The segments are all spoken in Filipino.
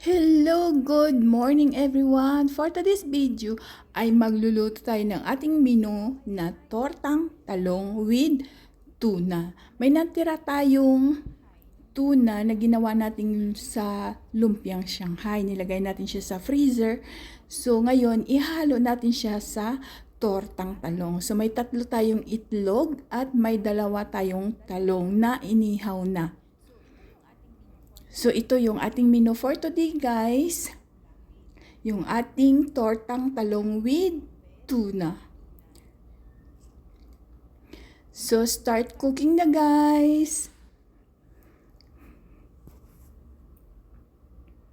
Hello, good morning everyone! For today's video ay magluluto tayo ng ating menu na tortang talong with tuna. May natira tayong tuna na ginawa natin sa lumpiang Shanghai. Nilagay natin siya sa freezer. So ngayon, ihalo natin siya sa tortang talong. So may 3 tayong itlog at may 2 tayong talong na inihaw na. So, ito yung ating menu for today, guys. Yung ating tortang talong with tuna. So, start cooking na, guys.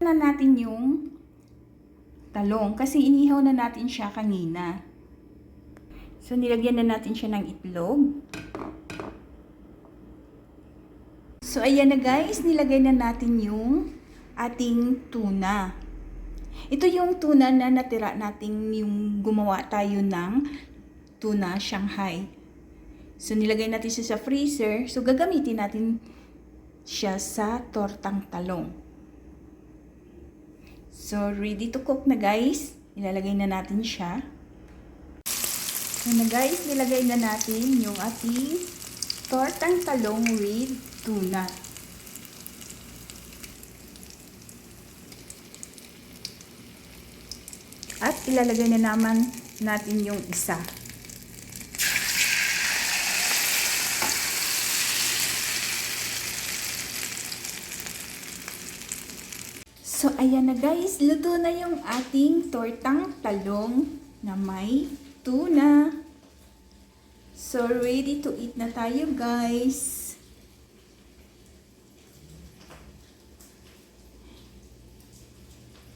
Na natin yung talong kasi inihaw na natin siya kanina. So, nilagyan na natin siya ng itlog. So, ayan na guys, nilagay na natin yung ating tuna. Ito yung tuna na natira natin yung gumawa tayo ng tuna Shanghai. So, nilagay natin siya sa freezer. So, gagamitin natin siya sa tortang talong. So, ready to cook na guys. Ilalagay na natin siya. So, na guys, nilagay na natin yung ating tortang talong with tuna. At ilalagay na naman natin yung isa. So, ayan na guys. Luto na yung ating tortang talong na may tuna. So, ready to eat na tayo guys.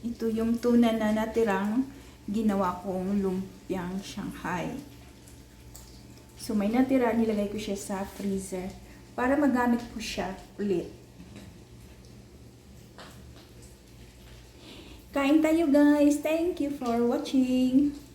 Ito yung tuna na natirang ginawa kong lumpiang Shanghai. So, may natira, nilagay ko siya sa freezer para magamit ko siya ulit. Kain tayo guys! Thank you for watching!